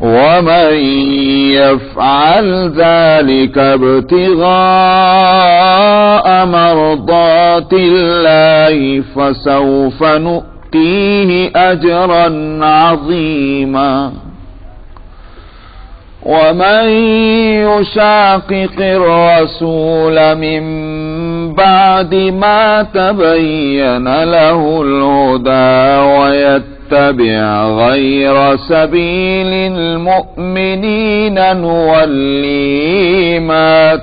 ومن يفعل ذلك ابتغاء مرضات الله فسوف نؤتيه أجرا عظيما ومن يشاقق الرسول من بعد ما تبين له الهدى ويتبع غير سبيل المؤمنين نوله ما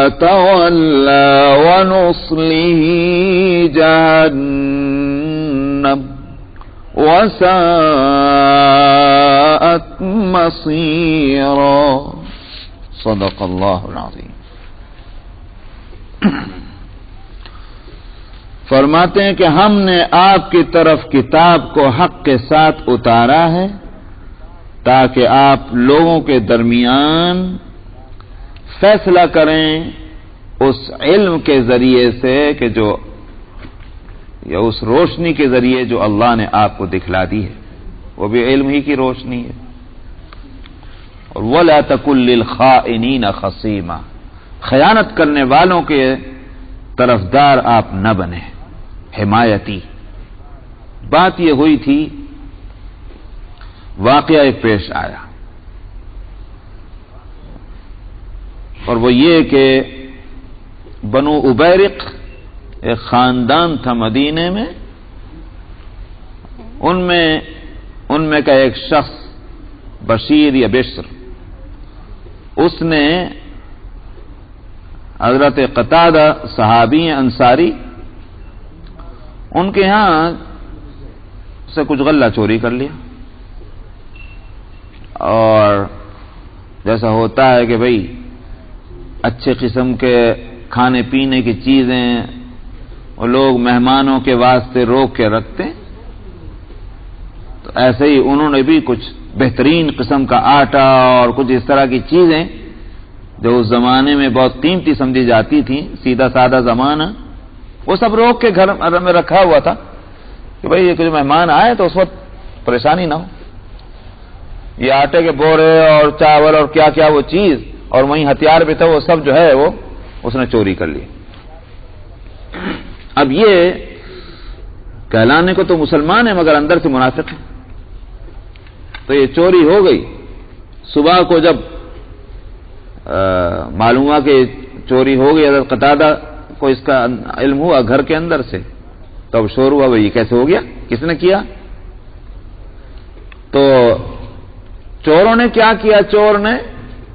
تولى ونصله جهنم وساءت مصيرا صدق اللہ العظیم. فرماتے ہیں کہ ہم نے آپ کی طرف کتاب کو حق کے ساتھ اتارا ہے تاکہ آپ لوگوں کے درمیان فیصلہ کریں اس علم کے ذریعے سے کہ جو یا اس روشنی کے ذریعے جو اللہ نے آپ کو دکھلا دی ہے، وہ بھی علم ہی کی روشنی ہے. اور وَلَا تَكُن لِّلْخَائِنِينَ خَصِيمًا، خیانت کرنے والوں کے طرفدار آپ نہ بنیں، حمایتی. بات یہ ہوئی تھی، واقعہ ایک پیش آیا، اور وہ یہ کہ بنو ابیرق ایک خاندان تھا مدینے میں، ان میں کا ایک شخص بشیر یا بشر، اس نے حضرت قتادہ صحابی انصاری، ان کے ہاں سے کچھ غلہ چوری کر لیا. اور جیسا ہوتا ہے کہ بھئی اچھے قسم کے کھانے پینے کی چیزیں اور لوگ مہمانوں کے واسطے روک کے رکھتے، تو ایسے ہی انہوں نے بھی کچھ بہترین قسم کا آٹا اور کچھ اس طرح کی چیزیں جو اس زمانے میں بہت قیمتی سمجھی جاتی تھیں، سیدھا سادہ زمانہ، وہ سب روک کے گھر میں رکھا ہوا تھا کہ بھئی یہ کچھ مہمان آئے تو اس وقت پریشانی نہ ہو. یہ آٹے کے بورے اور چاول اور کیا کیا وہ چیز اور وہیں ہتھیار بھی تھا، وہ سب جو ہے وہ اس نے چوری کر لی. اب یہ کہلانے کو تو مسلمان ہے مگر اندر سے منافق ہے. تو یہ چوری ہو گئی. صبح کو جب معلوم ہوا کہ چوری ہو گئی، حضرت قتادہ کو اس کا علم ہوا گھر کے اندر سے، تو اب شور ہوا بھئی یہ کیسے ہو گیا، کس نے کیا؟ تو چوروں نے کیا کیا؟ چور نے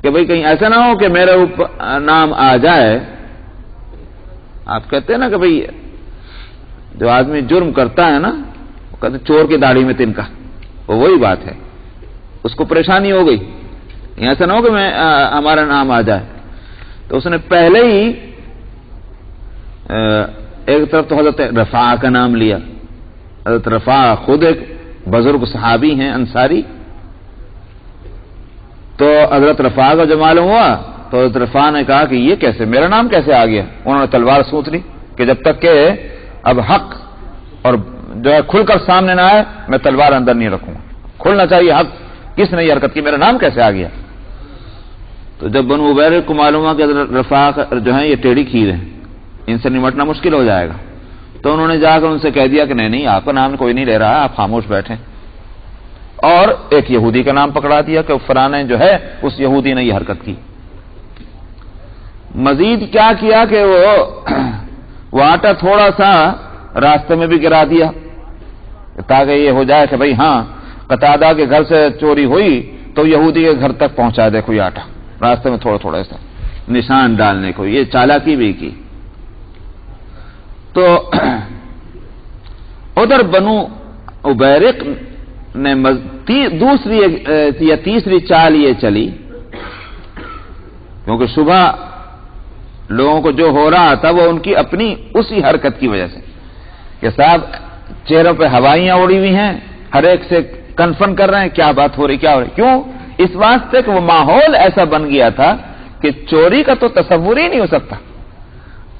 کہ بھئی کہیں ایسا نہ ہو کہ میرے اوپر نام آ جائے. آپ کہتے ہیں نا کہ بھئی جو آدمی جرم کرتا ہے نا، وہ کہتے ہیں چور کی داڑھی میں تنکا، وہ وہی بات ہے. اس کو پریشانی ہو گئی، ایسا نہ ہو کہ ہمارا نام آ جائے. تو اس نے پہلے ہی ایک طرف تو حضرت رفاع کا نام لیا. حضرت رفاع خود ایک بزرگ صحابی ہیں انصاری. تو حضرت رفاع کا جو معلوم ہوا تو حضرت رفاع نے کہا کہ یہ کیسے، میرا نام کیسے آ گیا؟ انہوں نے تلوار سوچ لی کہ جب تک کہ اب حق اور جو ہے کھل کر سامنے نہ آئے میں تلوار اندر نہیں رکھوں گا. کھلنا چاہیے حق، کس نے یہ حرکت کی، میرا نام کیسے آ گیا؟ تو جب بنو عبیرق کو معلوم ہوا کہ حضرت رفاع جو ہیں یہ ٹیڑھی کھیر ہیں، ان سے نمٹنا مشکل ہو جائے گا، تو انہوں نے جا کر ان سے کہہ دیا کہ نہیں آپ کا نام کوئی نہیں لے رہا، آپ خاموش بیٹھیں. اور ایک یہودی کا نام پکڑا دیا کہ فلانے جو ہے اس یہودی نے یہ حرکت کی. مزید کیا کیا کہ وہ آٹا تھوڑا سا راستے میں بھی گرا دیا تاکہ یہ ہو جائے کہ بھئی ہاں قتادہ کے گھر سے چوری ہوئی تو یہودی کے گھر تک پہنچا دے کوئی آٹا، راستے میں تھوڑا تھوڑا ایسا نشان ڈالنے کو. یہ چالاکی بھی کی. تو ادھر بنو ابیرق نے دوسری یا تیسری چال یہ چلی، کیونکہ صبح لوگوں کو جو ہو رہا تھا وہ ان کی اپنی اسی حرکت کی وجہ سے کہ صاحب چہروں پہ ہوائیاں اڑی ہوئی ہیں، ہر ایک سے کنفرم کر رہے ہیں کیا بات ہو رہی کیا ہو رہی. کیوں؟ اس واسطے کہ وہ ماحول ایسا بن گیا تھا کہ چوری کا تو تصور ہی نہیں ہو سکتا.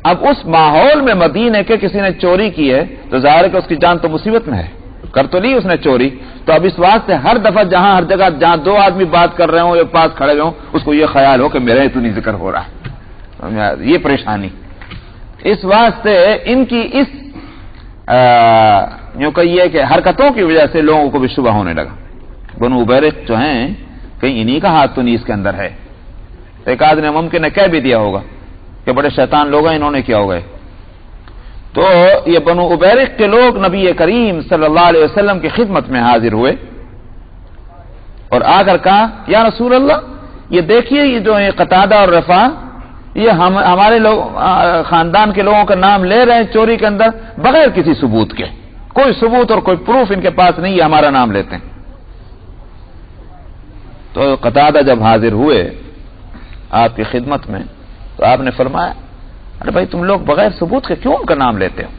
اب اس ماحول میں مدینے کے کسی نے چوری کی ہے تو ظاہر ہے کہ اس کی جان تو مصیبت میں ہے، کر تو لی اس نے چوری، تو اب اس واسطے ہر دفعہ ہر جگہ جہاں دو آدمی بات کر رہے ہوں یا پاس کھڑے ہوئے ہوں اس کو یہ خیال ہو کہ میرا ہی تو نہیں ذکر ہو رہا ہے، یہ پریشانی۔ اس واسطے ان کی اس یوں کہیے کہ حرکتوں کی وجہ سے لوگوں کو بھی شبہ ہونے لگا۔ بنو ابیرق جو ہیں کہیں انہی کا ہاتھ تو نہیں اس کے اندر ہے، ایک آدمی نے ممکن ہے کہہ بھی دیا ہوگا کہ بڑے شیطان لوگ ہیں، انہوں نے کیا ہوگا۔ تو یہ بنو ابیرق کے لوگ نبی کریم صلی اللہ علیہ وسلم کی خدمت میں حاضر ہوئے اور آ کر کہا یا رسول اللہ، یہ دیکھیے یہ جو ہے قتادہ اور رفاع، یہ ہمارے لوگ خاندان کے لوگوں کا نام لے رہے ہیں چوری کے اندر بغیر کسی ثبوت کے، کوئی ثبوت اور کوئی پروف ان کے پاس نہیں ہے، ہمارا نام لیتے ہیں۔ تو قتادہ جب حاضر ہوئے آپ کی خدمت میں تو آپ نے فرمایا ارے بھائی تم لوگ بغیر ثبوت کے کیوں ان کا نام لیتے ہو؟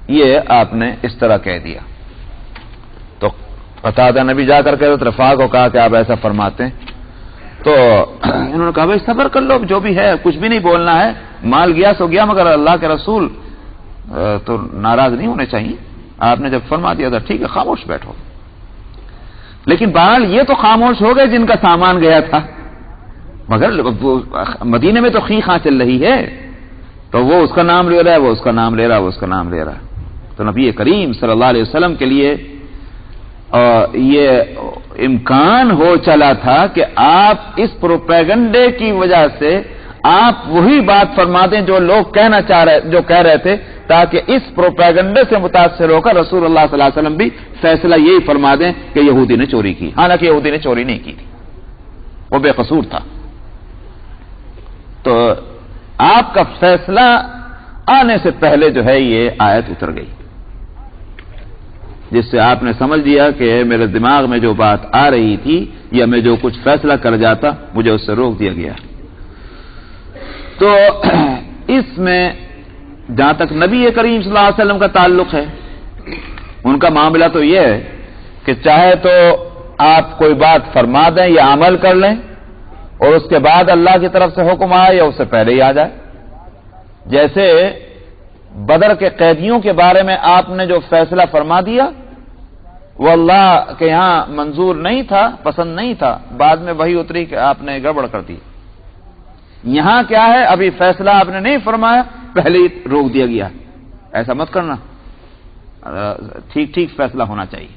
یہ آپ نے اس طرح کہہ دیا۔ تو قتادہ نے بھی جا کر کے رفاع کو کہا کہ آپ ایسا فرماتے ہیں، تو انہوں نے کہا بھائی صبر کر لو، جو بھی ہے کچھ بھی نہیں بولنا ہے، مال گیا سو گیا، مگر اللہ کے رسول تو ناراض نہیں ہونے چاہیے۔ آپ نے جب فرما دیا تھا ٹھیک ہے خاموش بیٹھو، لیکن بہرحال یہ تو خاموش ہو گئے جن کا سامان گیا تھا، مگر مدینے میں تو خاں چل رہی ہے، تو وہ اس کا نام لے رہا ہے، وہ اس کا نام لے رہا ہے، وہ اس کا نام لے رہا ہے۔ تو نبی کریم صلی اللہ علیہ وسلم کے لیے یہ امکان ہو چلا تھا کہ آپ اس پروپیگنڈے کی وجہ سے آپ وہی بات فرما دیں جو لوگ جو کہہ رہے تھے، تاکہ اس پروپیگنڈے سے متاثر ہو کر رسول اللہ صلی اللہ علیہ وسلم بھی فیصلہ یہی فرما دیں کہ یہودی نے چوری کی، حالانکہ یہودی نے چوری نہیں کی تھی، وہ بے قصور تھا۔ تو آپ کا فیصلہ آنے سے پہلے جو ہے یہ آیت اتر گئی، جس سے آپ نے سمجھ لیا کہ میرے دماغ میں جو بات آ رہی تھی یا میں جو کچھ فیصلہ کر جاتا مجھے اس سے روک دیا گیا۔ تو اس میں جہاں تک نبی کریم صلی اللہ علیہ وسلم کا تعلق ہے، ان کا معاملہ تو یہ ہے کہ چاہے تو آپ کوئی بات فرما دیں یا عمل کر لیں اور اس کے بعد اللہ کی طرف سے حکم آئے یا اس سے پہلے ہی آ جائے۔ جیسے بدر کے قیدیوں کے بارے میں آپ نے جو فیصلہ فرما دیا وہ اللہ کے یہاں منظور نہیں تھا، پسند نہیں تھا، بعد میں وہی اتری کہ آپ نے گڑبڑ کر دی۔ یہاں کیا ہے، ابھی فیصلہ آپ نے نہیں فرمایا، پہلے ہی روک دیا گیا، ایسا مت کرنا، ٹھیک فیصلہ ہونا چاہیے۔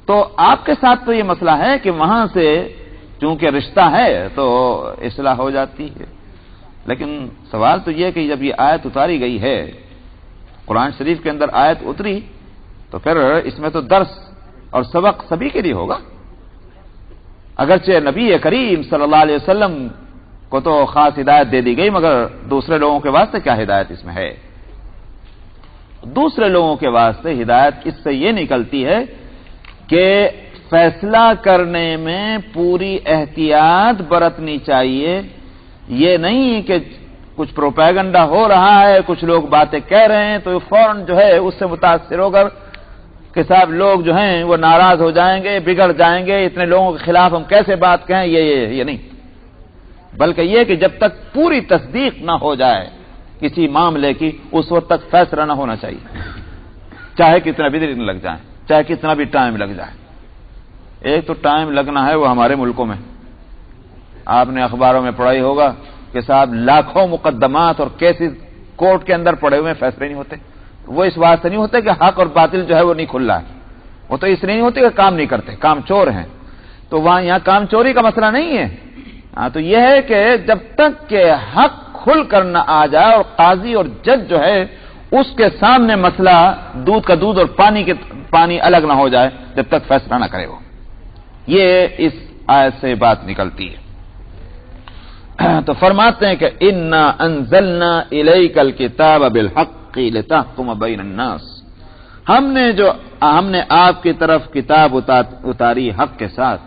تو آپ کے ساتھ تو یہ مسئلہ ہے کہ وہاں سے چونکہ رشتہ ہے تو اصلاح ہو جاتی ہے، لیکن سوال تو یہ کہ جب یہ آیت اتاری گئی ہے، قرآن شریف کے اندر آیت اتری، تو پھر اس میں تو درس اور سبق سبھی کے لیے ہوگا۔ اگرچہ نبی کریم صلی اللہ علیہ وسلم کو تو خاص ہدایت دے دی گئی، مگر دوسرے لوگوں کے واسطے کیا ہدایت اس میں ہے؟ دوسرے لوگوں کے واسطے ہدایت اس سے یہ نکلتی ہے کہ فیصلہ کرنے میں پوری احتیاط برتنی چاہیے۔ یہ نہیں کہ کچھ پروپیگنڈا ہو رہا ہے، کچھ لوگ باتیں کہہ رہے ہیں تو فوراً جو ہے اس سے متاثر ہو کر کہ صاحب لوگ جو ہیں وہ ناراض ہو جائیں گے، بگڑ جائیں گے، اتنے لوگوں کے خلاف ہم کیسے بات کہیں، یہ نہیں، بلکہ یہ کہ جب تک پوری تصدیق نہ ہو جائے کسی معاملے کی اس وقت تک فیصلہ نہ ہونا چاہیے، چاہے کتنا بھی دن لگ جائے، چاہے کتنا بھی ٹائم لگ جائے۔ ایک تو ٹائم لگنا ہے وہ ہمارے ملکوں میں، آپ نے اخباروں میں پڑھا ہی ہوگا کہ صاحب لاکھوں مقدمات اور کیسز کورٹ کے اندر پڑے ہوئے فیصلے نہیں ہوتے۔ وہ اس واسطے نہیں ہوتے کہ حق اور باطل جو ہے وہ نہیں کھل رہا ہے، وہ تو اس لیے نہیں ہوتے کہ کام نہیں کرتے، کام چور ہیں، تو وہاں یہاں کام چوری کا مسئلہ نہیں ہے۔ تو یہ ہے کہ جب تک کہ حق کھل کر نہ آ جائے اور قاضی اور جج جو ہے اس کے سامنے مسئلہ دودھ کا دودھ اور پانی الگ نہ ہو جائے، جب تک فیصلہ نہ کرے وہ، یہ اس آیت سے بات نکلتی ہے۔ تو فرماتے ہیں کہ انا انزلنا الیک الکتاب بالحق لتحکم بین الناس، ہم نے آپ کی طرف کتاب اتاری حق کے ساتھ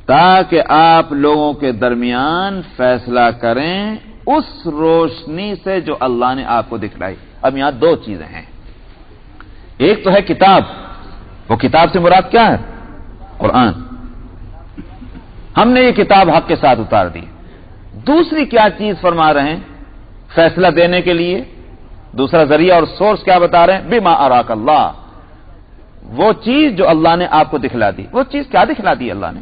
تاکہ آپ لوگوں کے درمیان فیصلہ کریں اس روشنی سے جو اللہ نے آپ کو دکھلائی۔ اب یہاں دو چیزیں ہیں، ایک تو ہے کتاب، وہ کتاب سے مراد کیا ہے؟ قرآن، ہم نے یہ کتاب حق کے ساتھ اتار دی۔ دوسری کیا چیز فرما رہے ہیں فیصلہ دینے کے لیے دوسرا ذریعہ اور سورس کیا بتا رہے ہیں؟ بما اراک اللہ، وہ چیز جو اللہ نے آپ کو دکھلا دی. وہ چیز کیا دکھلا دی اللہ نے؟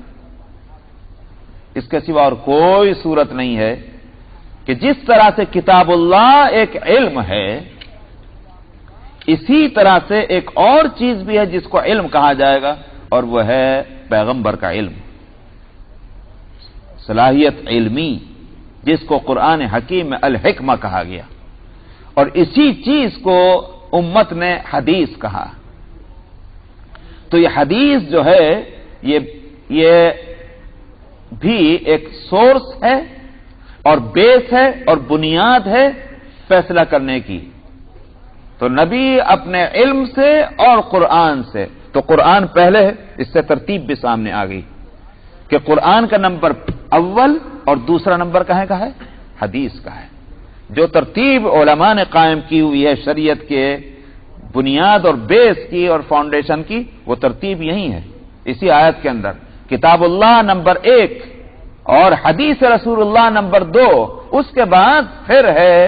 اس کے سوا اور کوئی صورت نہیں ہے کہ جس طرح سے کتاب اللہ ایک علم ہے، اسی طرح سے ایک اور چیز بھی ہے جس کو علم کہا جائے گا، اور وہ ہے پیغمبر کا علم، صلاحیت علمی، جس کو قرآن حکیم میں الحکمہ کہا گیا. اور اسی چیز کو امت نے حدیث کہا. تو یہ حدیث جو ہے یہ بھی ایک سورس ہے اور بیس ہے اور بنیاد ہے فیصلہ کرنے کی. تو نبی اپنے علم سے اور قرآن سے، تو قرآن پہلے ہے، اس سے ترتیب بھی سامنے آ گئی کہ قرآن کا نمبر اول اور دوسرا نمبر کہاں کا ہے؟ حدیث کا ہے. جو ترتیب علماء نے قائم کی ہوئی ہے شریعت کے بنیاد اور بیس کی اور فاؤنڈیشن کی، وہ ترتیب یہی ہے اسی آیت کے اندر. کتاب اللہ نمبر 1 اور حدیث رسول اللہ نمبر 2. اس کے بعد پھر ہے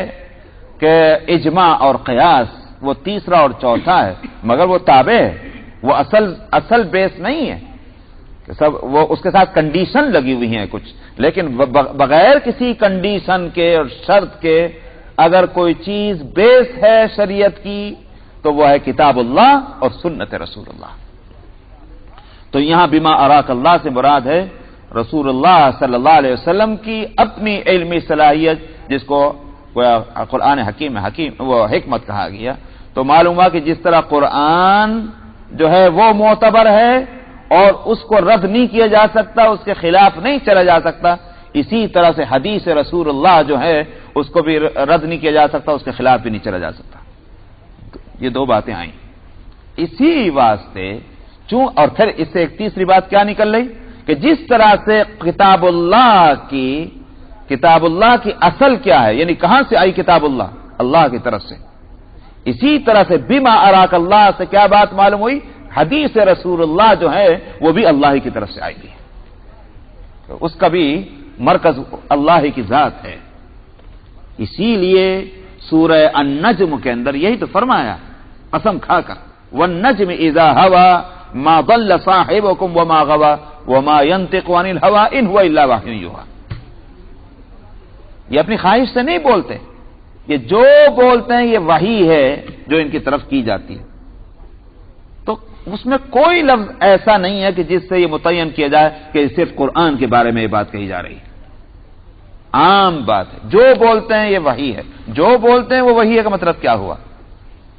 کہ اجماع اور قیاس، وہ تیسرا اور چوتھا ہے، مگر وہ تابع ہے، وہ اصل بیس نہیں ہے. سب وہ اس کے ساتھ کنڈیشن لگی ہوئی ہیں کچھ، لیکن بغیر کسی کنڈیشن کے اور شرط کے اگر کوئی چیز بیس ہے شریعت کی تو وہ ہے کتاب اللہ اور سنت رسول اللہ. تو یہاں بما اراک اللہ سے مراد ہے رسول اللہ صلی اللہ علیہ وسلم کی اپنی علمی صلاحیت، جس کو قرآن حکیم وہ حکمت کہا گیا. تو معلوم ہوا کہ جس طرح قرآن جو ہے وہ معتبر ہے اور اس کو رد نہیں کیا جا سکتا، اس کے خلاف نہیں چلا جا سکتا، اسی طرح سے حدیث رسول اللہ جو ہے اس کو بھی رد نہیں کیا جا سکتا، اس کے خلاف بھی نہیں چلا جا سکتا. یہ دو باتیں آئیں. اسی واسطے اور پھر اس سے ایک تیسری بات کیا نکل رہی کہ جس طرح سے کتاب اللہ کی اصل کیا ہے، یعنی کہاں سے آئی کتاب اللہ؟ اللہ کی طرف سے. اسی طرح سے بما اراک اللہ سے کیا بات معلوم ہوئی؟ حدیث رسول اللہ جو ہے وہ بھی اللہ ہی کی طرف سے آئی ہے، تو اس کا بھی مرکز اللہ ہی کی ذات ہے. اسی لیے سورہ النجم کے اندر یہی تو فرمایا قسم کھا کر، والنجم اذا ہوا ما ضل صاحبكم وما غوى وما ينطق عن الهوى ان هو الا وحي يوحى. یہ اپنی خواہش سے نہیں بولتے، یہ جو بولتے ہیں یہ وحی ہے جو ان کی طرف کی جاتی ہے. تو اس میں کوئی لفظ ایسا نہیں ہے کہ جس سے یہ متعین کیا جائے کہ صرف قرآن کے بارے میں یہ بات کہی جا رہی ہے. عام بات ہے، جو بولتے ہیں یہ وحی ہے، جو بولتے ہیں وہ وحی ہے کا مطلب کیا ہوا؟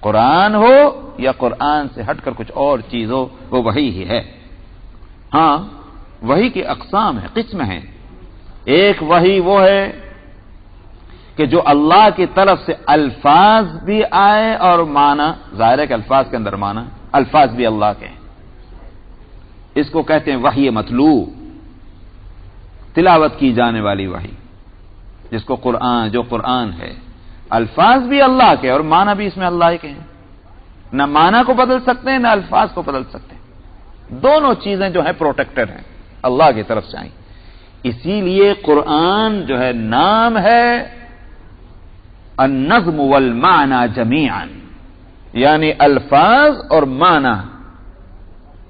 قرآن ہو یا قرآن سے ہٹ کر کچھ اور چیز ہو، وہ وحی ہی ہے. ہاں وحی کی اقسام ہیں، قسم ہیں. ایک وحی وہ ہے کہ جو اللہ کی طرف سے الفاظ بھی آئے اور معنی، ظاہر ہے کہ الفاظ کے اندر معنی، الفاظ بھی اللہ کے ہیں، اس کو کہتے ہیں وحی مطلوع، تلاوت کی جانے والی وحی، جس کو جو قرآن ہے. الفاظ بھی اللہ کے اور معنی بھی اس میں اللہ کے ہیں، نہ معنی کو بدل سکتے ہیں نہ الفاظ کو بدل سکتے ہیں. دونوں چیزیں جو ہیں پروٹیکٹڈ ہیں، اللہ کی طرف سے آئیں. اسی لیے قرآن جو ہے نام ہے النظم والمعنى جميعا، یعنی الفاظ اور معنی،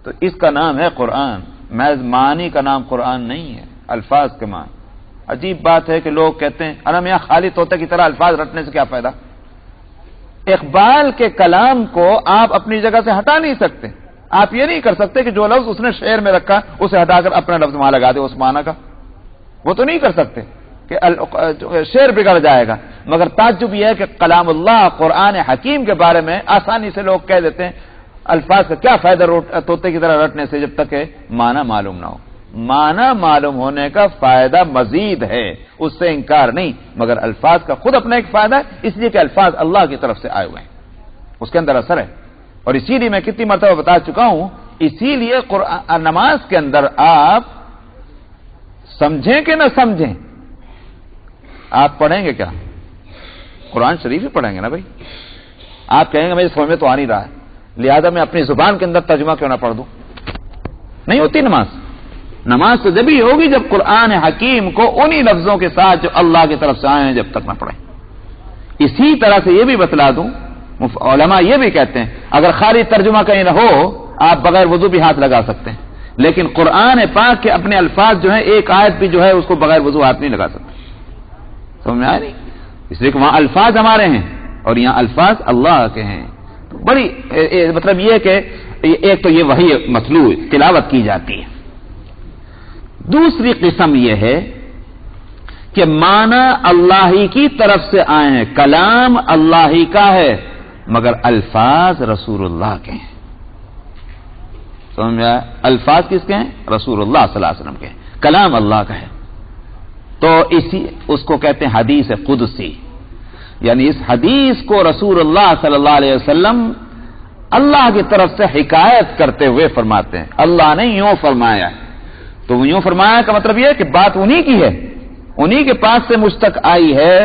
تو اس کا نام ہے قرآن. محض معنی کا نام قرآن نہیں ہے، الفاظ کے معنی. عجیب بات ہے کہ لوگ کہتے ہیں ارے میاں خالی طوطے کی طرح الفاظ رٹنے سے کیا فائدہ؟ اقبال کے کلام کو آپ اپنی جگہ سے ہٹا نہیں سکتے. آپ یہ نہیں کر سکتے کہ جو لفظ اس نے شعر میں رکھا اسے ہٹا کر اپنا لفظ وہاں لگا دے اس معنی کا. وہ تو نہیں کر سکتے کہ شعر بگڑ جائے گا. مگر تعجب یہ ہے کہ کلام اللہ قرآن حکیم کے بارے میں آسانی سے لوگ کہہ دیتے ہیں الفاظ کا کیا فائدہ طوطے کی طرح رٹنے سے جب تک کہ معنی معلوم نہ ہو. معنی معلوم ہونے کا فائدہ مزید ہے، اس سے انکار نہیں، مگر الفاظ کا خود اپنا ایک فائدہ ہے، اس لیے کہ الفاظ اللہ کی طرف سے آئے ہوئے ہیں، اس کے اندر اثر ہے. اور اسی لیے میں کتنی مرتبہ بتا چکا ہوں، اسی لیے نماز کے اندر آپ سمجھیں کہ نہ سمجھیں، آپ پڑھیں گے کیا؟ قرآن شریف ہی پڑھیں گے نا بھائی. آپ کہیں گے مجھے سمجھ میں تو آ نہیں رہا ہے، لہذا میں اپنی زبان کے اندر ترجمہ کیوں نہ پڑھ دوں؟ نہیں ہوتی نماز. نماز تو جب ہی ہوگی جب قرآن حکیم کو انہی لفظوں کے ساتھ جو اللہ کی طرف سے آئے ہیں جب تک نہ پڑھیں. اسی طرح سے یہ بھی بتلا دوں، علماء یہ بھی کہتے ہیں اگر خالی ترجمہ کہیں نہ ہو آپ بغیر وضو بھی ہاتھ لگا سکتے ہیں، لیکن قرآن پاک کے اپنے الفاظ جو ہیں ایک آیت بھی جو ہے اس کو بغیر وضو ہاتھ نہیں لگا سکتے. سمجھ میں آیا نہیں؟ اس لیے کہ وہاں الفاظ ہمارے ہیں اور یہاں الفاظ اللہ کے ہیں. بڑی مطلب یہ کہ ایک تو یہ وحی مطلوع تلاوت کی جاتی ہے. دوسری قسم یہ ہے کہ معنی اللہ ہی کی طرف سے آئے ہیں، کلام اللہ ہی کا ہے مگر الفاظ رسول اللہ کے ہیں. سمجھ میں آیا؟ الفاظ کس کے ہیں؟ رسول اللہ صلی اللہ علیہ وسلم کے ہیں، کلام اللہ کا ہے. تو اس کو کہتے ہیں حدیث قدسی، یعنی اس حدیث کو رسول اللہ صلی اللہ علیہ وسلم اللہ کی طرف سے حکایت کرتے ہوئے فرماتے ہیں. اللہ نے یوں فرمایا ہے، تو یوں فرمایا کا مطلب یہ ہے کہ بات انہی کی ہے، انہی کے پاس سے مجھ تک آئی ہے،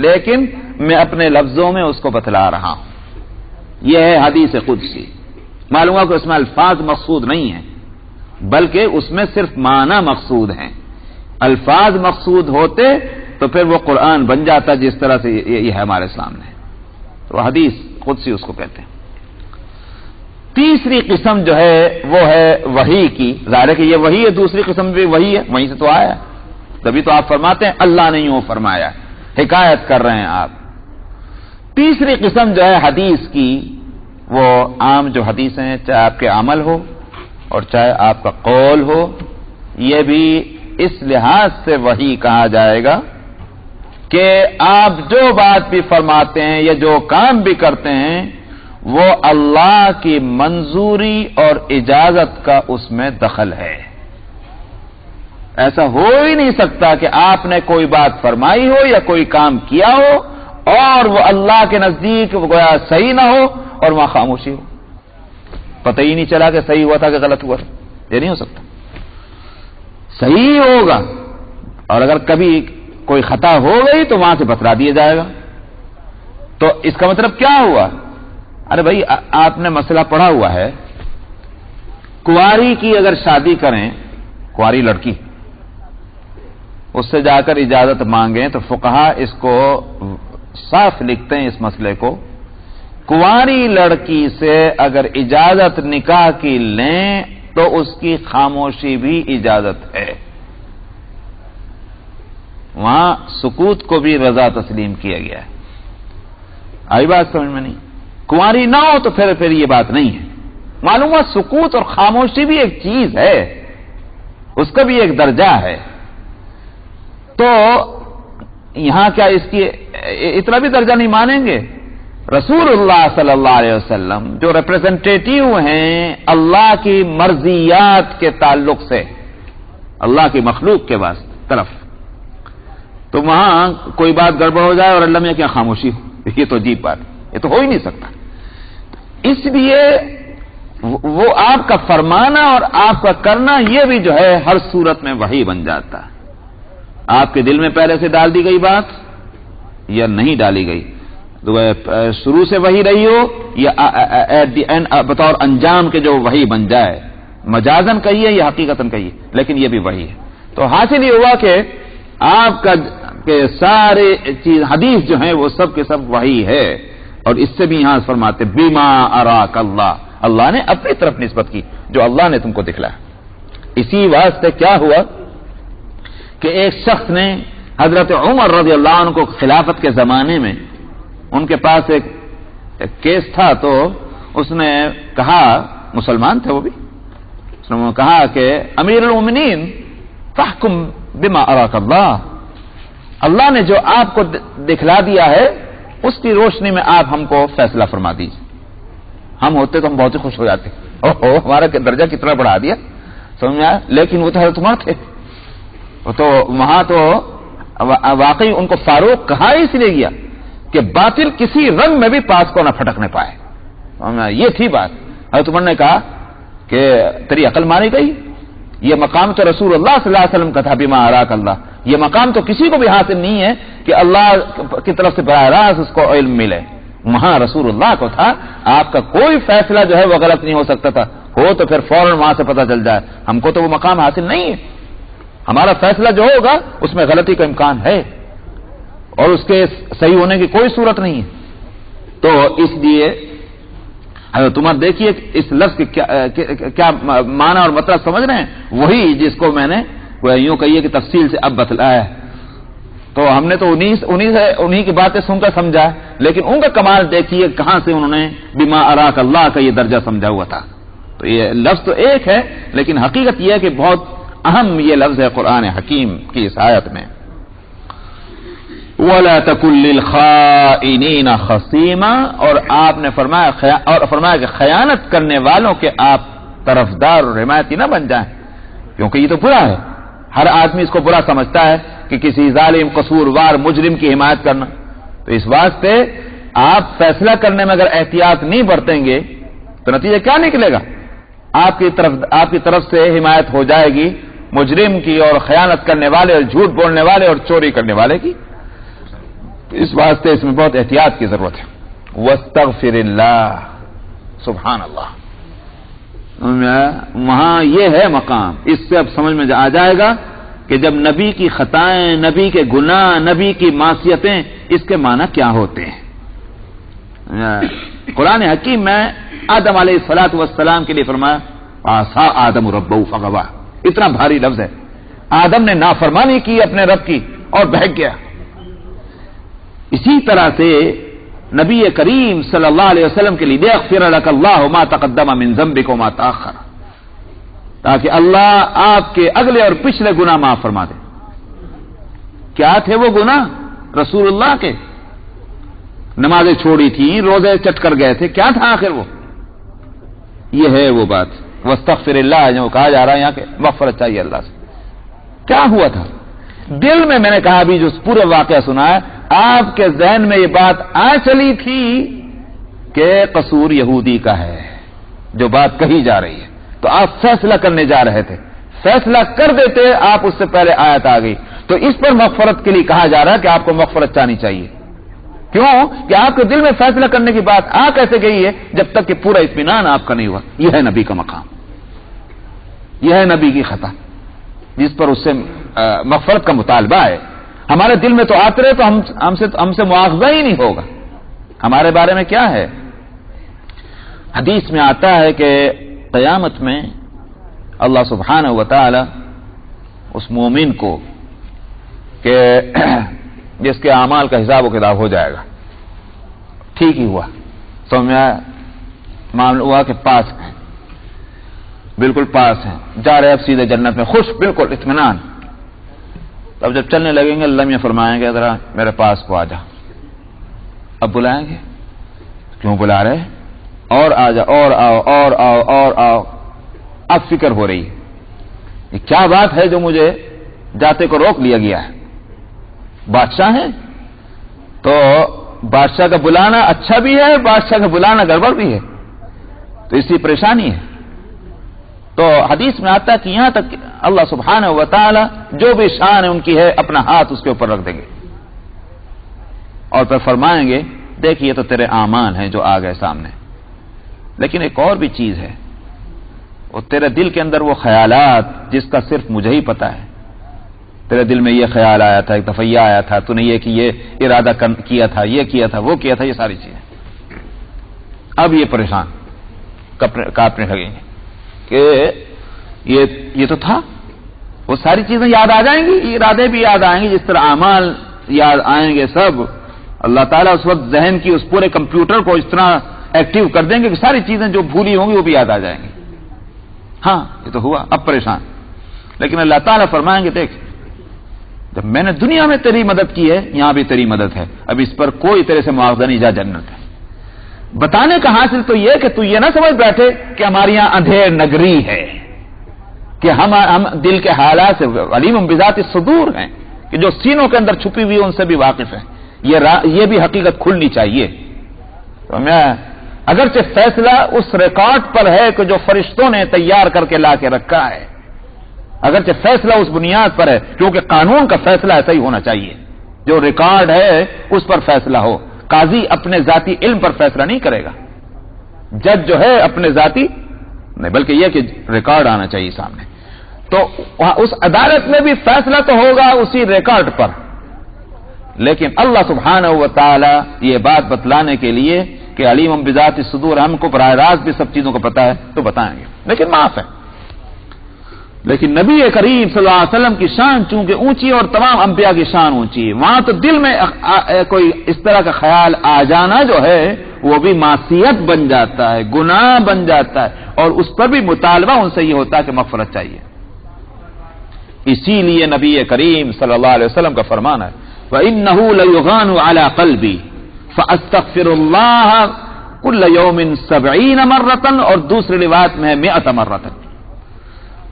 لیکن میں اپنے لفظوں میں اس کو بتلا رہا ہوں. یہ ہے حدیث قدسی. معلوم ہوا کہ اس میں الفاظ مقصود نہیں ہیں بلکہ اس میں صرف معنی مقصود ہیں. الفاظ مقصود ہوتے تو پھر وہ قرآن بن جاتا جس طرح سے یہ ہے ہمارے سامنے. تو حدیث قدسی اس کو کہتے ہیں. تیسری قسم جو ہے وہ ہے وحی کی. ظاہر ہے کہ یہ وحی ہے، دوسری قسم بھی وحی ہے، وہیں سے تو آیا ہے. تبھی تو آپ فرماتے ہیں اللہ نے یوں فرمایا، حکایت کر رہے ہیں آپ. تیسری قسم جو ہے حدیث کی، وہ عام جو حدیث ہیں، چاہے آپ کے عمل ہو اور چاہے آپ کا قول ہو، یہ بھی اس لحاظ سے وحی کہا جائے گا کہ آپ جو بات بھی فرماتے ہیں یا جو کام بھی کرتے ہیں وہ اللہ کی منظوری اور اجازت کا اس میں دخل ہے. ایسا ہو ہی نہیں سکتا کہ آپ نے کوئی بات فرمائی ہو یا کوئی کام کیا ہو اور وہ اللہ کے نزدیک گویا صحیح نہ ہو اور وہاں خاموشی ہو، پتہ ہی نہیں چلا کہ صحیح ہوا تھا کہ غلط ہوا تھا. یہ نہیں ہو سکتا. صحیح ہوگا اور اگر کبھی کوئی خطا ہو گئی تو وہاں سے بتلا دیا جائے گا. تو اس کا مطلب کیا ہوا؟ ارے بھائی آپ نے مسئلہ پڑھا ہوا ہے، کنواری کی اگر شادی کریں، کنواری لڑکی، اس سے جا کر اجازت مانگیں تو فقہا اس کو صاف لکھتے ہیں اس مسئلے کو، کنواری لڑکی سے اگر اجازت نکاح کی لیں تو اس کی خاموشی بھی اجازت ہے. وہاں سکوت کو بھی رضا تسلیم کیا گیا ہے. آئی بات سمجھ میں نہیں؟ کنواری نہ ہو تو پھر یہ بات نہیں ہے. معلوم ہوا سکوت اور خاموشی بھی ایک چیز ہے، اس کا بھی ایک درجہ ہے. تو یہاں کیا اس کی اتنا بھی درجہ نہیں مانیں گے؟ رسول اللہ صلی اللہ علیہ وسلم جو ریپریزنٹیٹیو ہیں اللہ کی مرضیات کے تعلق سے، اللہ کی مخلوق کے طرف، تو وہاں کوئی بات گڑبڑ ہو جائے اور اللہ میں کیا خاموشی ہو، یہ تو عجیب بات، یہ تو ہو ہی نہیں سکتا. اس لیے وہ آپ کا فرمانا اور آپ کا کرنا یہ بھی جو ہے ہر صورت میں وحی بن جاتا ہے. آپ کے دل میں پہلے سے ڈال دی گئی بات یا نہیں ڈالی گئی، شروع سے وحی رہی ہو یا ایٹ دی اینڈ بطور انجام کے جو وحی بن جائے، مجازن کہیے یا حقیقتاً کہیے، لیکن یہ بھی وحی ہے. تو حاصل یہ ہوا کہ آپ کا کہ سارے چیز حدیث جو ہیں وہ سب کے سب وحی ہے. اور اس سے بھی یہاں فرماتے بیما اراک اللہ، اللہ نے اپنی طرف نسبت کی جو اللہ نے تم کو دکھلایا. اسی واسطے کیا ہوا کہ ایک شخص نے حضرت عمر رضی اللہ عنہ کو خلافت کے زمانے میں ان کے پاس ایک کیس تھا، تو اس نے کہا، مسلمان تھے وہ بھی، اس نے کہا کہ امیر المومنین فاحکم بما اراک اللہ، اللہ نے جو آپ کو دکھلا دیا ہے اس کی روشنی میں آپ ہم کو فیصلہ فرما دیجیے. ہم ہوتے تو ہم بہت ہی خوش ہو جاتے، اوہو ہمارا درجہ کتنا بڑھا دیا، سمجھ میں آیا. لیکن وہ تو حضرت عمر تھے، تو وہاں تو واقعی ان کو فاروق کہا اس لیے گیا کہ باطل کسی رنگ میں بھی پاس کو نہ پھٹکنے پائے. یہ تھی بات. حضرت عمر نے کہا کہ تیری عقل ماری گئی، یہ مقام تو رسول اللہ صلی اللہ علیہ وسلم کا تھا، بما اراک اللہ. یہ مقام تو کسی کو بھی حاصل نہیں ہے کہ اللہ کی طرف سے براہ راست اس کو علم ملے. وہاں رسول اللہ کو تھا. آپ کا کوئی فیصلہ جو ہے وہ غلط نہیں ہو سکتا تھا، ہو تو پھر فوراً وہاں سے پتہ چل جائے. ہم کو تو وہ مقام حاصل نہیں ہے. ہمارا فیصلہ جو ہوگا اس میں غلطی کا امکان ہے. اور اس کے صحیح ہونے کی کوئی صورت نہیں ہے. تو اس لیے تم دیکھیے اس لفظ کے کیا معنی اور مطلب سمجھ رہے ہیں، وہی جس کو میں نے یوں کہیے کہ تفصیل سے اب بتلایا ہے. تو ہم نے تو انہی کی باتیں سن کر سمجھا، لیکن ان کا کمال دیکھیے کہاں سے انہوں نے بما اراک اللہ کا یہ درجہ سمجھا ہوا تھا. تو یہ لفظ تو ایک ہے، لیکن حقیقت یہ ہے کہ بہت اہم یہ لفظ ہے قرآن حکیم کی اس آیت میں. وَلَا تَكُن لِّلْخَائِنِينَ خَصِيمًا، اور آپ نے فرمایا کہ خیانت کرنے والوں کے آپ طرفدار اور حمایتی نہ بن جائیں، کیونکہ یہ تو برا ہے. ہر آدمی اس کو برا سمجھتا ہے کہ کسی ظالم قصوروار مجرم کی حمایت کرنا. تو اس واسطے آپ فیصلہ کرنے میں اگر احتیاط نہیں برتیں گے تو نتیجہ کیا نکلے گا؟ آپ کی طرف سے حمایت ہو جائے گی مجرم کی اور خیانت کرنے والے اور جھوٹ بولنے والے اور چوری کرنے والے کی. اس واسطے اس میں بہت احتیاط کی ضرورت ہے. واستغفر اللہ، سبحان اللہ، وہاں یہ ہے مقام. اس سے اب سمجھ میں آ جائے گا کہ جب نبی کی خطائیں، نبی کے گناہ، نبی کی معصیتیں، اس کے معنی کیا ہوتے ہیں. قرآن حکیم میں آدم علیہ الصلوۃ والسلام کے لیے فرمایا عصا آدم ربہ فغوی، اتنا بھاری لفظ ہے. آدم نے نافرمانی کی اپنے رب کی اور بہک گیا. اسی طرح سے نبی کریم صلی اللہ علیہ وسلم کے لیے لیغفر لک اللہ ما تقدم من ذنبک وما تاخر، تاکہ اللہ آپ کے اگلے اور پچھلے گناہ معاف فرما دے. کیا تھے وہ گناہ رسول اللہ کے؟ نمازیں چھوڑی تھیں، روزے چٹ کر گئے تھے، کیا تھا آخر وہ؟ یہ ہے وہ بات. واستغفر اللہ جو کہا جا رہا ہے یہاں کہ مغفرت چاہیے اللہ سے. کیا ہوا تھا دل میں؟ میں نے کہا ابھی جو پورے واقعہ سنا ہے، آپ کے ذہن میں یہ بات آ چلی تھی کہ قصور یہودی کا ہے جو بات کہی جا رہی ہے، تو آپ فیصلہ کرنے جا رہے تھے. فیصلہ کر دیتے آپ اس سے پہلے آیت آ گئی. تو اس پر مغفرت کے لیے کہا جا رہا ہے کہ آپ کو مغفرت چاہنی چاہیے. کیوں کہ آپ کے دل میں فیصلہ کرنے کی بات آ کیسے گئی ہے جب تک کہ پورا اطمینان آپ کا نہیں ہوا. یہ ہے نبی کا مقام، یہ ہے نبی کی خطا جس پر اس سے مغفرت کا مطالبہ ہے. ہمارے دل میں تو آتے رہے تو ہم سے مواخذہ ہی نہیں ہوگا. ہمارے بارے میں کیا ہے؟ حدیث میں آتا ہے کہ قیامت میں اللہ سبحانہ و تعالی اس مومن کو کہ جس کے اعمال کا حساب و کتاب ہو جائے گا، ٹھیک ہی ہوا، سمجھا، معاملہ ہوا کہ پاس ہیں، بالکل پاس ہیں، جا رہے اب سیدھے جنت میں، خوش، بالکل اطمینان. اب جب چلنے لگیں گے اللہ میں فرمائیں گے ذرا میرے پاس کو آ جا. اب بلائیں گے، کیوں بلا رہے؟ اور آ جا، اور آؤ، اور آؤ، اور آؤ. اب فکر ہو رہی ہے یہ کیا بات ہے جو مجھے جاتے کو روک لیا گیا ہے. بادشاہ ہیں تو بادشاہ کا بلانا اچھا بھی ہے، بادشاہ کا بلانا گڑبڑ بھی ہے، تو اسی پریشانی ہے. تو حدیث میں آتا ہے کہ یہاں تک اللہ سبحانہ و تعالی جو بھی شان ہے ان کی ہے اپنا ہاتھ اس کے اوپر رکھ دیں گے اور پھر فرمائیں گے دیکھ یہ تو تیرے اعمال ہیں جو آ گئے سامنے، لیکن ایک اور بھی چیز ہے، وہ تیرے دل کے اندر وہ خیالات جس کا صرف مجھے ہی پتا ہے. تیرے دل میں یہ خیال آیا تھا، ایک دفعہ یہ آیا تھا، تو نے یہ کہ یہ ارادہ کیا تھا، یہ کیا تھا، وہ کیا تھا، یہ ساری چیزیں. اب یہ پریشان کاپنے لگیں گے کہ یہ تو تھا. وہ ساری چیزیں یاد آ جائیں گی، ارادے بھی یاد آئیں گے، جس طرح اعمال یاد آئیں گے سب. اللہ تعالیٰ اس وقت ذہن کی اس پورے کمپیوٹر کو اس طرح ایکٹیو کر دیں گے کہ ساری چیزیں جو بھولی ہوں گی وہ بھی یاد آ جائیں گی. ہاں یہ تو ہوا، اب پریشان. لیکن اللہ تعالیٰ فرمائیں گے دیکھ جب میں نے دنیا میں تیری مدد کی ہے یہاں بھی تیری مدد ہے، اب اس پر کوئی تیرے سے معاوضہ نہیں، جا جنت ہے. بتانے کا حاصل تو یہ کہ تو یہ نہ سمجھ بیٹھے کہ ہمارے یہاں اندھیر نگری ہے، کہ ہم دل کے حالات سے علیم بذات الصدور ہیں، کہ جو سینوں کے اندر چھپی ہوئی ان سے بھی واقف ہیں. یہ بھی حقیقت کھلنی چاہیے. تو اگرچہ فیصلہ اس ریکارڈ پر ہے کہ جو فرشتوں نے تیار کر کے لا کے رکھا ہے، اگرچہ فیصلہ اس بنیاد پر ہے کیونکہ قانون کا فیصلہ ایسا ہی ہونا چاہیے، جو ریکارڈ ہے اس پر فیصلہ ہو. قاضی اپنے ذاتی علم پر فیصلہ نہیں کرے گا، جج جو ہے اپنے ذاتی نہیں، بلکہ یہ کہ ریکارڈ آنا چاہیے سامنے. تو اس عدالت میں بھی فیصلہ تو ہوگا اسی ریکارڈ پر. لیکن اللہ سبحانہ و تعالی یہ بات بتلانے کے لیے کہ علیم بذات الصدور، ہم کو براہ راست بھی سب چیزوں کو پتہ ہے تو بتائیں گے، لیکن معاف ہے۔ لیکن نبی کریم صلی اللہ علیہ وسلم کی شان چونکہ اونچی اور تمام انبیاء کی شان اونچی ہے، وہاں تو دل میں کوئی اس طرح کا خیال آ جانا جو ہے وہ بھی معصیت بن جاتا ہے، گناہ بن جاتا ہے، اور اس پر بھی مطالبہ ان سے یہ ہوتا ہے کہ مغفرت چاہیے۔ اسی لیے نبی کریم صلی اللہ علیہ وسلم کا فرمان ہے وَإِنَّهُ لَيُغَانُ عَلَى قَلْبِي فَأَسْتَغْفِرُ اللَّهَ كُلَّ يَوْمٍ 70 مرة، اور دوسری روایت میں 100 مرة،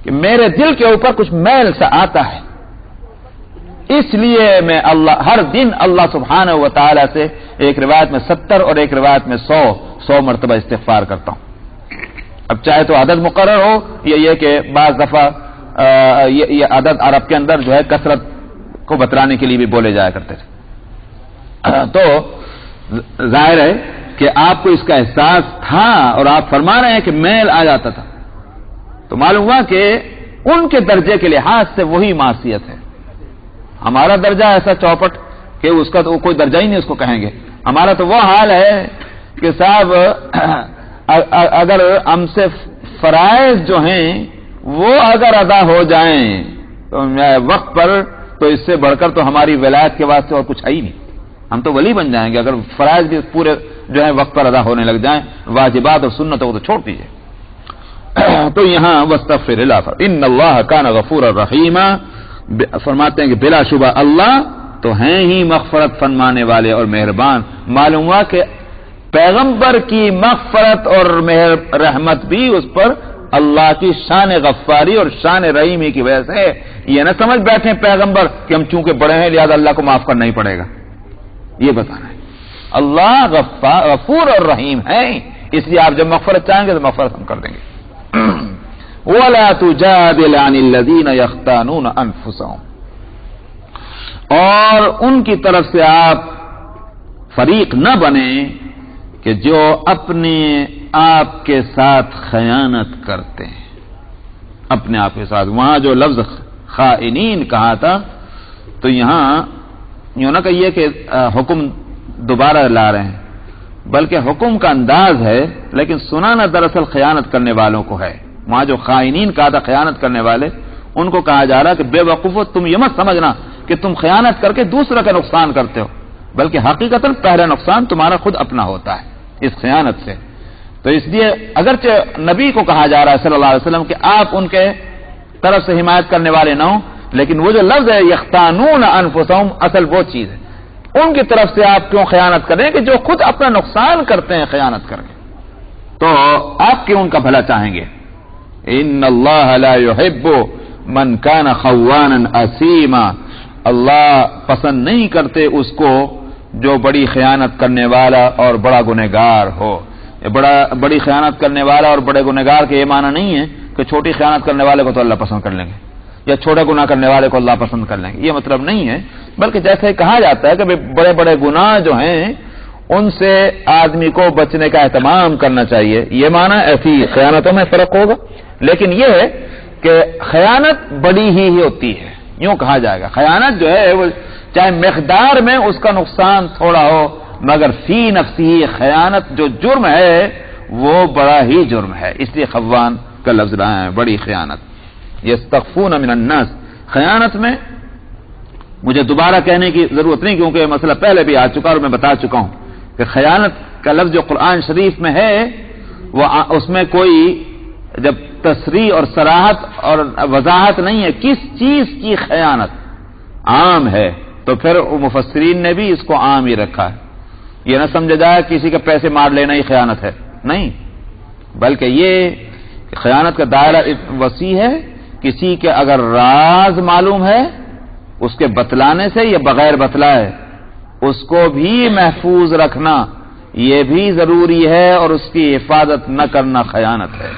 کہ میرے دل کے اوپر کچھ میل سا آتا ہے، اس لیے میں ہر دن اللہ سبحانہ و تعالی سے ایک روایت میں 70 اور ایک روایت میں 100 مرتبہ استغفار کرتا ہوں۔ اب چاہے تو عدد مقرر ہو یا یہ کہ بعض دفعہ یہ عدد عرب کے اندر جو ہے کثرت کو بتلانے کے لیے بھی بولے جایا کرتے تھے، تو ظاہر ہے کہ آپ کو اس کا احساس تھا اور آپ فرما رہے ہیں کہ میل آ جاتا تھا، تو معلوم ہوا کہ ان کے درجے کے لحاظ سے وہی معصیت ہے۔ ہمارا درجہ ایسا چوپٹ کہ اس کا تو کوئی درجہ ہی نہیں اس کو کہیں گے، ہمارا تو وہ حال ہے کہ صاحب اگر ہم سے فرائض جو ہیں وہ اگر ادا ہو جائیں تو وقت پر، تو اس سے بڑھ کر تو ہماری ولایت کے واسطے اور کچھ ہے ہی نہیں، ہم تو ولی بن جائیں گے اگر فرائض بھی پورے جو ہے وقت پر ادا ہونے لگ جائیں، واجبات اور سنتوں کو تو چھوڑ دیجیے۔ تو یہاں واستغفر اللہ، ان اللہ کان غفورا رحیما، فرماتے ہیں کہ بلا شبہ اللہ تو ہیں ہی مغفرت فرمانے والے اور مہربان۔ معلوم ہوا کہ پیغمبر کی مغفرت اور رحمت بھی اس پر اللہ کی شان غفاری اور شان رحیمی کی وجہ سے، یہ نہ سمجھ بیٹھے پیغمبر کہ ہم چونکہ بڑے ہیں لہذا اللہ کو معاف کرنا ہی پڑے گا، یہ بتانا ہے اللہ غفور اور رحیم ہے، اس لیے آپ جب مغفرت چاہیں گے تو مغفرت ہم کر دیں گے۔ وَلَا تُجَادِلْ عَنِ الَّذِينَ يَخْتَانُونَ أَنفُسَهُمْ، اور ان کی طرف سے آپ فریق نہ بنیں کہ جو اپنے آپ کے ساتھ خیانت کرتے ہیں، اپنے آپ کے ساتھ۔ وہاں جو لفظ خائنین کہا تھا تو یہاں یوں نہ کہیے کہ حکم دوبارہ لا رہے ہیں، بلکہ حکم کا انداز ہے، لیکن سنانا دراصل خیانت کرنے والوں کو ہے۔ وہاں جو خائنین کہا تھا خیانت کرنے والے، ان کو کہا جا رہا کہ بے وقوفو، تم یہ مت سمجھنا کہ تم خیانت کر کے دوسرے کا نقصان کرتے ہو، بلکہ حقیقتاً پہلا نقصان تمہارا خود اپنا ہوتا ہے اس خیانت سے۔ تو اس لیے اگرچہ نبی کو کہا جا رہا ہے صلی اللہ علیہ وسلم کہ آپ ان کے طرف سے حمایت کرنے والے نہ ہوں، لیکن وہ جو لفظ ہے یختانون انفسہم، اصل وہ چیز ہے، ان کی طرف سے آپ کیوں خیانت کریں کہ جو خود اپنا نقصان کرتے ہیں خیانت کر کے، تو آپ کیوں ان کا بھلا چاہیں گے؟ ان اللہ لا يحب من كان خوانا اثیما، اللہ پسند نہیں کرتے اس کو جو بڑی خیانت کرنے والا اور بڑا گنہگار ہو۔ بڑی خیانت کرنے والا اور بڑے گنہگار کے یہ معنی نہیں ہے کہ چھوٹی خیانت کرنے والے کو تو اللہ پسند کر لیں گے یا چھوٹا گناہ کرنے والے کو اللہ پسند کر لیں گے، یہ مطلب نہیں ہے، بلکہ جیسے کہا جاتا ہے کہ بڑے بڑے گناہ جو ہیں ان سے آدمی کو بچنے کا اہتمام کرنا چاہیے، یہ معنی ایسی خیانتوں میں فرق ہوگا، لیکن یہ ہے کہ خیانت بڑی ہی ہوتی ہے، یوں کہا جائے گا خیانت جو ہے وہ چاہے مقدار میں اس کا نقصان تھوڑا ہو، مگر فی نفسی خیانت جو جرم ہے وہ بڑا ہی جرم ہے، اس لیے خوان کا لفظ لایا ہے، بڑی خیانت۔ یستخفون من الناس، خیانت میں مجھے دوبارہ کہنے کی ضرورت نہیں کیونکہ یہ مسئلہ پہلے بھی آ چکا اور میں بتا چکا ہوں کہ خیانت کا لفظ جو قرآن شریف میں ہے وہ اس میں کوئی جب تصریح اور صراحت اور وضاحت نہیں ہے کس چیز کی خیانت عام ہے، تو پھر مفسرین نے بھی اس کو عام ہی رکھا ہے، یہ نہ سمجھا جائے کسی کے پیسے مار لینا ہی خیانت ہے، نہیں، بلکہ یہ خیانت کا دائرہ وسیع ہے، کسی کے اگر راز معلوم ہے اس کے بتلانے سے یا بغیر بتلائے اس کو بھی محفوظ رکھنا یہ بھی ضروری ہے، اور اس کی حفاظت نہ کرنا خیانت ہے،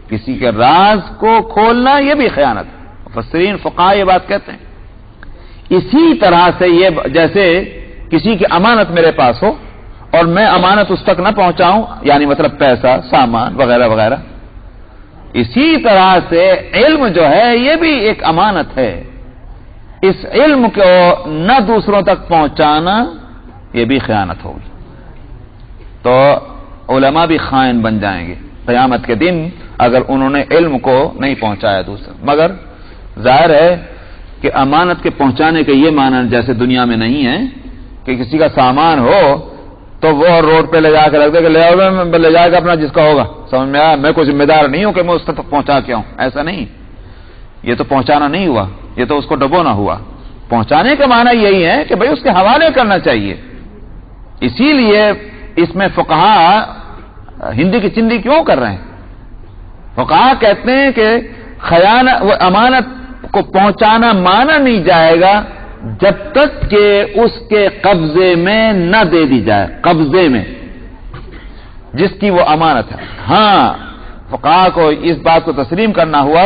کسی کے راز کو کھولنا یہ بھی خیانت ہے، مفسرین فقہاء یہ بات کہتے ہیں۔ اسی طرح سے یہ جیسے کسی کی امانت میرے پاس ہو اور میں امانت اس تک نہ پہنچاؤں، یعنی مطلب پیسہ سامان وغیرہ وغیرہ، اسی طرح سے علم جو ہے یہ بھی ایک امانت ہے، اس علم کو نہ دوسروں تک پہنچانا یہ بھی خیانت ہوگی. تو علماء بھی خائن بن جائیں گے قیامت کے دن اگر انہوں نے علم کو نہیں پہنچایا دوسرے. مگر ظاہر ہے کہ امانت کے پہنچانے کے یہ معنی جیسے دنیا میں نہیں ہے کہ کسی کا سامان ہو تو وہ روڈ پہ لے جا کے رکھ دے کہ لے جائے گا اپنا جس کا ہوگا. سمجھ میں آیا؟ میں کوئی ذمہ دار نہیں ہوں کہ میں اس تک پہنچا کے آؤں. ایسا نہیں. یہ تو پہنچانا نہیں ہوا, یہ تو اس کو ڈبونا ہوا. پہنچانے کا معنی یہی ہے کہ بھئی اس کے حوالے کرنا چاہیے. اسی لیے اس میں فقہا ہندی کی چندی کیوں کر رہے ہیں؟ فقہا کہتے ہیں کہ خیانت و امانت کو پہنچانا مانا نہیں جائے گا جب تک کہ اس کے قبضے میں نہ دے دی جائے, قبضے میں جس کی وہ امانت ہے. ہاں فقہا کو اس بات کو تسلیم کرنا ہوا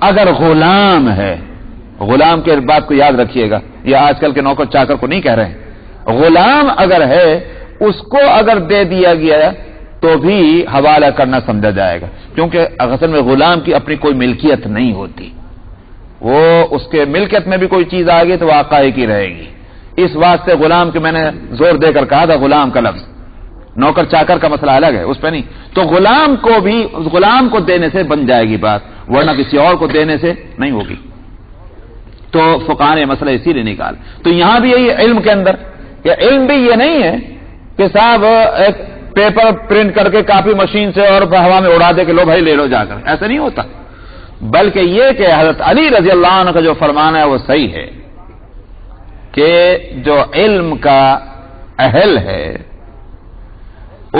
اگر غلام ہے. غلام کے بات کو یاد رکھیے گا, یہ آج کل کے نوکر چاکر کو نہیں کہہ رہے ہیں. غلام اگر ہے اس کو اگر دے دیا گیا تو بھی حوالہ کرنا سمجھا جائے گا, کیونکہ اصل میں غلام کی اپنی کوئی ملکیت نہیں ہوتی. وہ اس کے ملکیت میں بھی کوئی چیز آ گئی تو وہ آقا کی رہے گی. اس واسطے غلام کے میں نے زور دے کر کہا تھا غلام کا لفظ, نوکر چاکر کا مسئلہ الگ ہے, اس پہ نہیں. تو غلام کو بھی غلام کو دینے سے بن جائے گی بات, ورنہ کسی اور کو دینے سے نہیں ہوگی. تو فقہا نے مسئلہ اسی لیے نکال. تو یہاں بھی یہی علم کے اندر کہ علم بھی یہ نہیں ہے کہ صاحب ایک پیپر پرنٹ کر کے کاپی مشین سے اور ہوا میں اڑا دے کہ لو بھائی لے لو جا کر. ایسا نہیں ہوتا, بلکہ یہ کہ حضرت علی رضی اللہ عنہ کا جو فرمان ہے وہ صحیح ہے کہ جو علم کا اہل ہے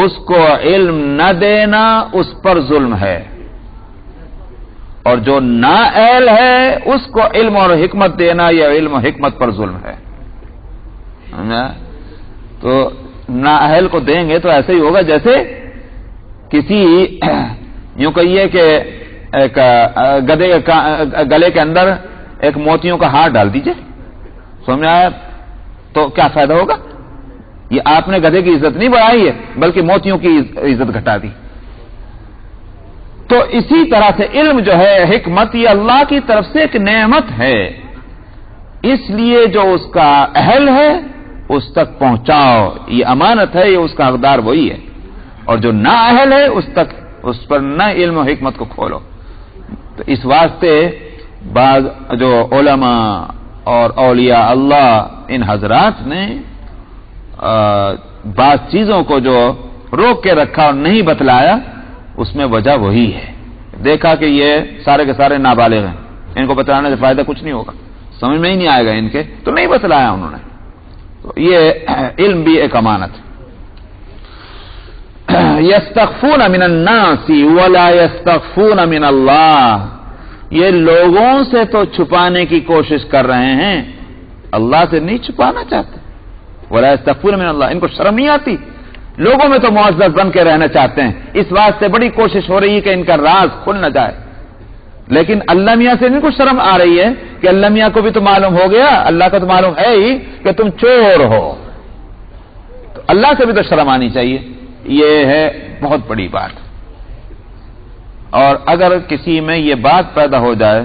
اس کو علم نہ دینا اس پر ظلم ہے, اور جو نا اہل ہے اس کو علم اور حکمت دینا یا علم و حکمت پر ظلم ہے. تو نا اہل کو دیں گے تو ایسے ہی ہوگا جیسے کسی یوں کہیے کہ ایک گدے گلے کے اندر ایک موتیوں کا ہار ڈال دیجئے, سمجھ آیا, تو کیا فائدہ ہوگا؟ یہ آپ نے گدھے کی عزت نہیں بڑھائی ہے بلکہ موتیوں کی عزت گھٹا دی. تو اسی طرح سے علم جو ہے حکمت یہ اللہ کی طرف سے ایک نعمت ہے, اس لیے جو اس کا اہل ہے اس تک پہنچاؤ, یہ امانت ہے, یہ اس کا حقدار وہی ہے. اور جو نا اہل ہے اس پر نہ علم و حکمت کو کھولو. تو اس واسطے بعض جو علماء اور اولیاء اللہ ان حضرات نے بعض چیزوں کو جو روک کے رکھا اور نہیں بتلایا اس میں وجہ وہی ہے. دیکھا کہ یہ سارے کے سارے نابالغ ہیں, ان کو بتلانے سے فائدہ کچھ نہیں ہوگا, سمجھ میں ہی نہیں آئے گا ان کے, تو نہیں بتلایا انہوں نے. تو یہ علم بھی ایک امانت ہے. یستخفون من الناس ولا یستخفون من اللہ, یہ لوگوں سے تو چھپانے کی کوشش کر رہے ہیں, اللہ سے نہیں چھپانا چاہتے. ولا یستخفون من اللہ, ان کو شرم نہیں آتی, لوگوں میں تو معزز بن کے رہنا چاہتے ہیں, اس واسطے بڑی کوشش ہو رہی ہے کہ ان کا راز کھل نہ جائے. لیکن اللہ میاں سے ان کو شرم آ رہی ہے کہ اللہ میاں کو بھی تو معلوم ہو گیا, اللہ کا تو معلوم ہے ہی کہ تم چور ہو, تو اللہ سے بھی تو شرم آنی چاہیے. یہ ہے بہت بڑی بات. اور اگر کسی میں یہ بات پیدا ہو جائے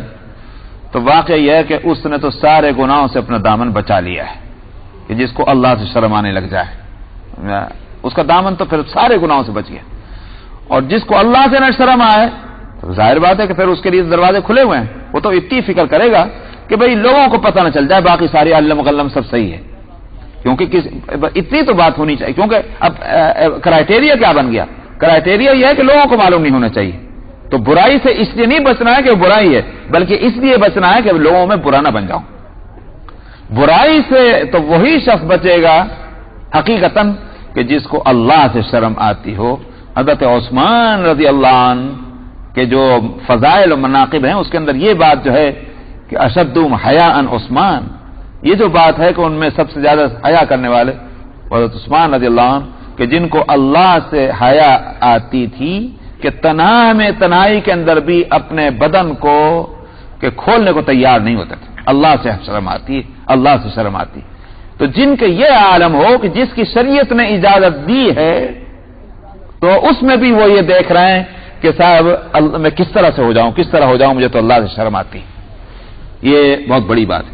تو واقعہ یہ ہے کہ اس نے تو سارے گناہوں سے اپنا دامن بچا لیا ہے, کہ جس کو اللہ سے شرم آنے لگ جائے اس کا دامن تو پھر سارے گناہوں سے بچ گیا. اور جس کو اللہ سے نہ شرم آئے تو ظاہر بات ہے کہ پھر اس کے لیے دروازے کھلے ہوئے ہیں, وہ تو اتنی فکر کرے گا کہ بھئی لوگوں کو پتہ نہ چل جائے باقی ساری علم مغلم سب صحیح ہے, کیونکہ اتنی تو بات ہونی چاہیے. کیونکہ اب کرائٹیریا کیا بن گیا؟ کرائٹیریا یہ ہے کہ لوگوں کو معلوم نہیں ہونا چاہیے. تو برائی سے اس لیے نہیں بچنا ہے کہ وہ برائی ہے, بلکہ اس لیے بچنا ہے کہ لوگوں میں برا نہ بن جاؤں. برائی سے تو وہی شخص بچے گا حقیقتاً کہ جس کو اللہ سے شرم آتی ہو. حضرت عثمان رضی اللہ عنہ کے جو فضائل و مناقب ہیں اس کے اندر یہ بات جو ہے کہ اشدهم حیاء عثمان, یہ جو بات ہے کہ ان میں سب سے زیادہ حیا کرنے والے حضرت عثمان رضی اللہ عنہ, کہ جن کو اللہ سے حیا آتی تھی کہ تنہائی کے اندر بھی اپنے بدن کو کہ کھولنے کو تیار نہیں ہوتے تھے. اللہ سے شرم آتی ہے, اللہ سے شرم آتی. تو جن کے یہ عالم ہو کہ جس کی شریعت نے اجازت دی ہے تو اس میں بھی وہ یہ دیکھ رہے ہیں کہ صاحب میں کس طرح سے ہو جاؤں, کس طرح ہو جاؤں, مجھے تو اللہ سے شرم آتی. یہ بہت بڑی بات ہے.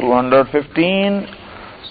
215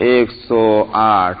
108।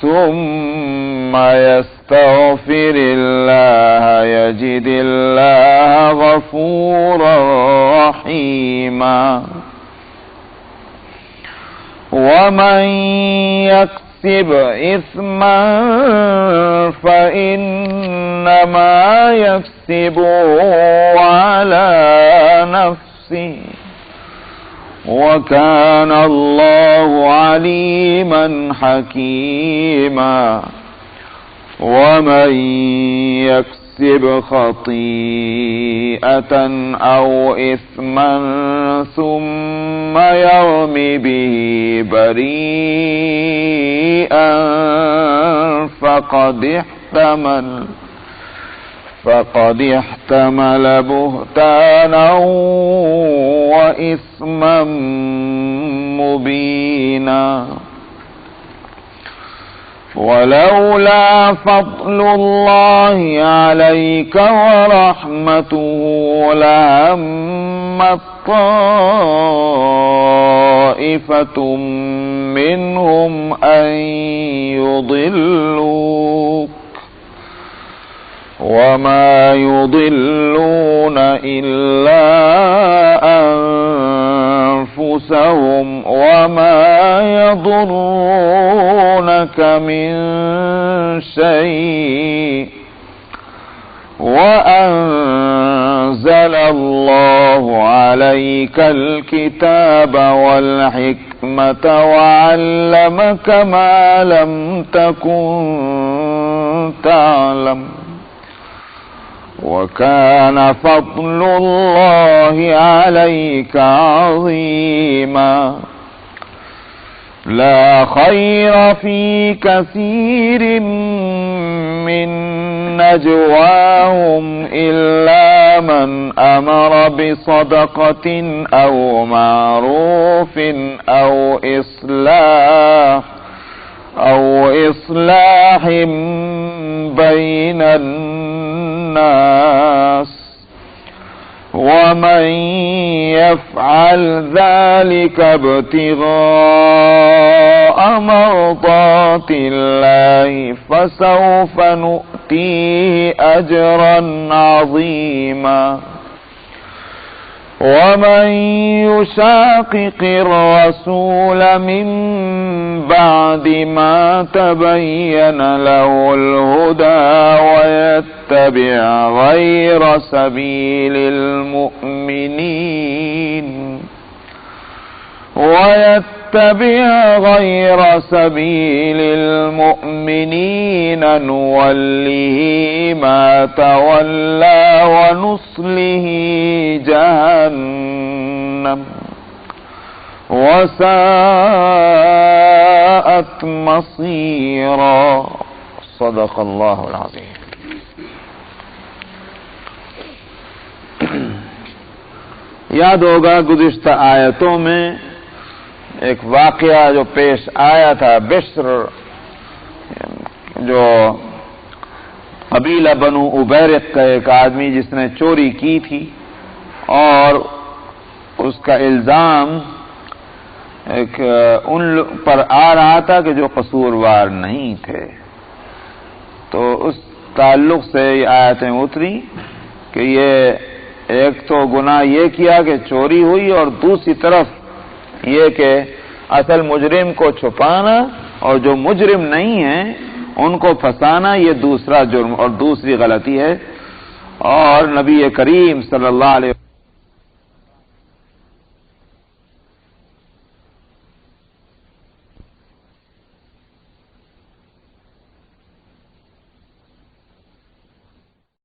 ثم يستغفر الله يجد الله غفورا رحيما। ومن يكسب إثما فإنما يكسبه على نفسه وكان الله عليما حكيما। ومن يكسب خطيئة أو إثما ثم يرم به بريئا فقد احتمل بهتانا وإثما مبينا। ولولا فضل الله عليك ورحمته لهمت طائفة منهم أن يضلوك وما يضلون إلا أنفسهم وما يضرونك من شيء وأنزل الله عليك الكتاب والحكمة وعلمك ما لم تكن تعلم وكان فضل الله عليك عظيما. لا خير في كثير من نجواهم إلا من أمر بصدقة أو معروف أو إصلاح بين الناس ومن يفعل ذلك ابتغاء مرضات الله فسوف نؤتيه أجرا عظيما. ومن يشاقق الرسول من بعد ما تبين له الهدى ويتبع غير سبيل المؤمنين يتبع غير سبيل المؤمنين نوله ما تولى ونصله جهنم وساءت مصيرا صدق اللہ العظیم. یاد ہوگا گزشتہ آیتوں میں ایک واقعہ جو پیش آیا تھا، بشر جو قبیلہ بنو عبیرق کا ایک آدمی جس نے چوری کی تھی اور اس کا الزام ان پر آ رہا تھا کہ جو قصوروار نہیں تھے. تو اس تعلق سے یہ آیتیں اتری کہ یہ ایک تو گناہ یہ کیا کہ چوری ہوئی، اور دوسری طرف یہ کہ اصل مجرم کو چھپانا اور جو مجرم نہیں ہیں ان کو پھنسانا، یہ دوسرا جرم اور دوسری غلطی ہے. اور نبی کریم صلی اللہ علیہ وسلم